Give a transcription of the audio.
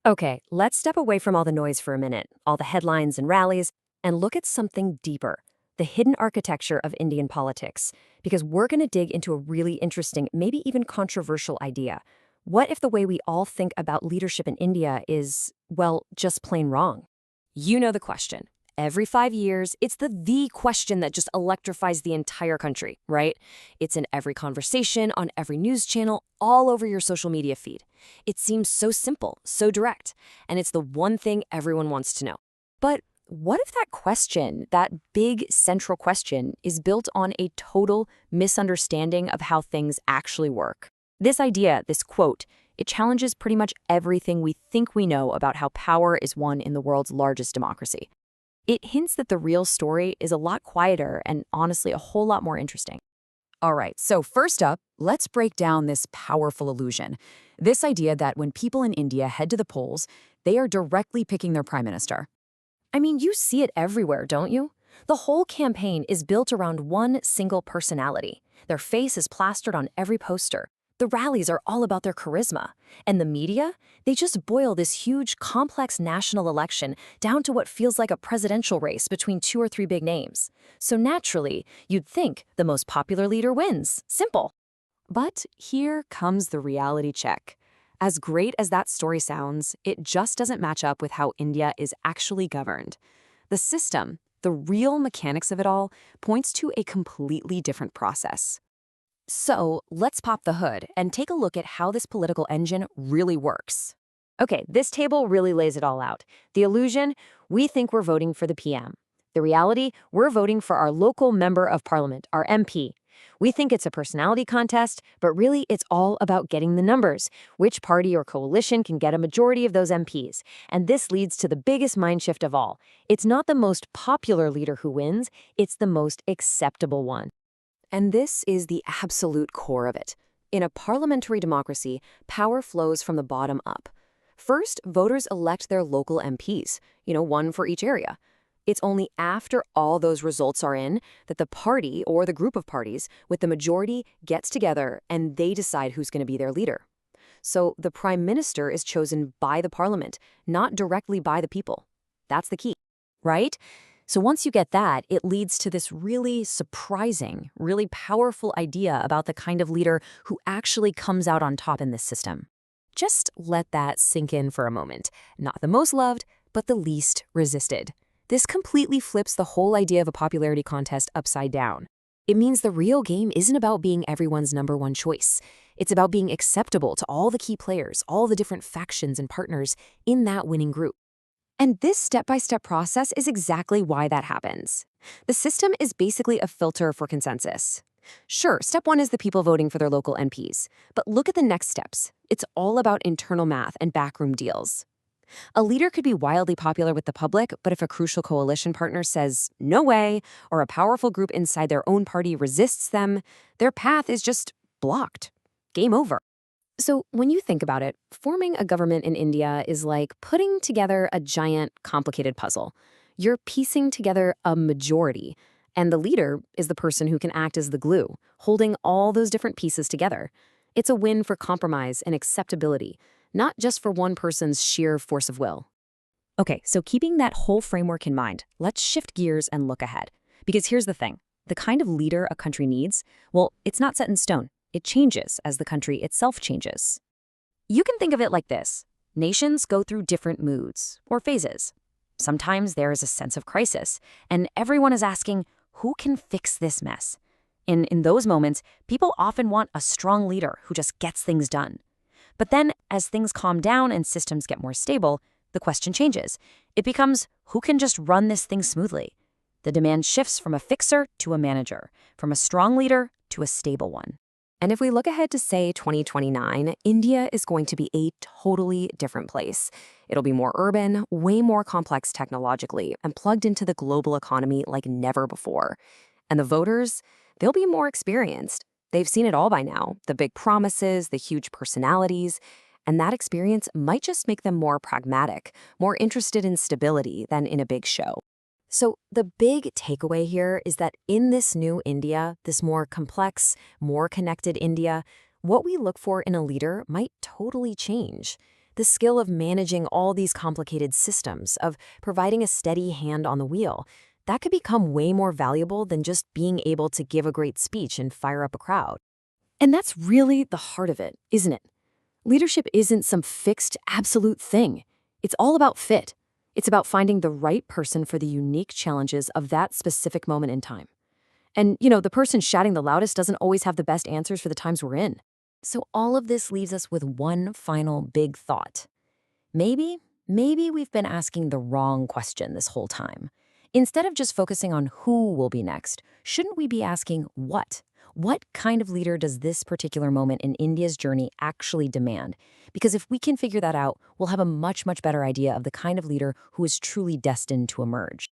Okay, let's step away from all the noise for a minute, all the headlines and rallies, and look at something deeper, the hidden architecture of Indian politics. Because we're going to dig into a really interesting, maybe even controversial idea. What if the way we all think about leadership in India is, well, just plain wrong? You know the question. Every 5 years, it's the question that just electrifies the entire country, right? It's in every conversation, on every news channel, all over your social media feed. It seems so simple, so direct, and it's the one thing everyone wants to know. But what if that question, that big central question, is built on a total misunderstanding of how things actually work? This idea, this quote, it challenges pretty much everything we think we know about how power is won in the world's largest democracy. It hints that the real story is a lot quieter and honestly a whole lot more interesting. All right, so first up, let's break down this powerful illusion. This idea that when people in India head to the polls, they are directly picking their prime minister. I mean, you see it everywhere, don't you? The whole campaign is built around one single personality. Their face is plastered on every poster. The rallies are all about their charisma. And the media? They just boil this huge, complex national election down to what feels like a presidential race between two or three big names. So naturally, you'd think the most popular leader wins. Simple. But here comes the reality check. As great as that story sounds, it just doesn't match up with how India is actually governed. The system, the real mechanics of it all, points to a completely different process. So let's pop the hood and take a look at how this political engine really works. Okay, this table really lays it all out. The illusion, we think we're voting for the PM. The reality, we're voting for our local member of parliament, our MP. We think it's a personality contest, but really it's all about getting the numbers. Which party or coalition can get a majority of those MPs? And this leads to the biggest mind shift of all. It's not the most popular leader who wins, it's the most acceptable one. And this is the absolute core of it. In a parliamentary democracy, power flows from the bottom up. First, voters elect their local MPs, one for each area. It's only after all those results are in that the party or the group of parties with the majority gets together and they decide who's going to be their leader. So the prime minister is chosen by the parliament, not directly by the people. That's the key, right? So once you get that, it leads to this really surprising, really powerful idea about the kind of leader who actually comes out on top in this system. Just let that sink in for a moment. Not the most loved, but the least resisted. This completely flips the whole idea of a popularity contest upside down. It means the real game isn't about being everyone's number one choice. It's about being acceptable to all the key players, all the different factions and partners in that winning group. And this step-by-step process is exactly why that happens. The system is basically a filter for consensus. Sure, step one is the people voting for their local MPs, but look at the next steps. It's all about internal math and backroom deals. A leader could be wildly popular with the public, but if a crucial coalition partner says, no way, or a powerful group inside their own party resists them, their path is just blocked. Game over. So when you think about it, forming a government in India is like putting together a giant, complicated puzzle. You're piecing together a majority, and the leader is the person who can act as the glue, holding all those different pieces together. It's a win for compromise and acceptability, not just for one person's sheer force of will. Okay, so keeping that whole framework in mind, let's shift gears and look ahead. Because here's the thing. The kind of leader a country needs, well, it's not set in stone. It changes as the country itself changes. You can think of it like this. Nations go through different moods or phases. Sometimes there is a sense of crisis, and everyone is asking, who can fix this mess? In those moments, people often want a strong leader who just gets things done. But then, as things calm down and systems get more stable, the question changes. It becomes, who can just run this thing smoothly? The demand shifts from a fixer to a manager, from a strong leader to a stable one. And if we look ahead to, say, 2029, India is going to be a totally different place. It'll be more urban, way more complex technologically, and plugged into the global economy like never before. And the voters, they'll be more experienced. They've seen it all by now, the big promises, the huge personalities, and that experience might just make them more pragmatic, more interested in stability than in a big show. So the big takeaway here is that in this new India, this more complex, more connected India, what we look for in a leader might totally change. The skill of managing all these complicated systems, of providing a steady hand on the wheel, that could become way more valuable than just being able to give a great speech and fire up a crowd. And that's really the heart of it, isn't it? Leadership isn't some fixed, absolute thing. It's all about fit. It's about finding the right person for the unique challenges of that specific moment in time. And, the person shouting the loudest doesn't always have the best answers for the times we're in. So all of this leaves us with one final big thought. Maybe we've been asking the wrong question this whole time. Instead of just focusing on who will be next, shouldn't we be asking what? What kind of leader does this particular moment in India's journey actually demand? Because if we can figure that out, we'll have a much, much better idea of the kind of leader who is truly destined to emerge.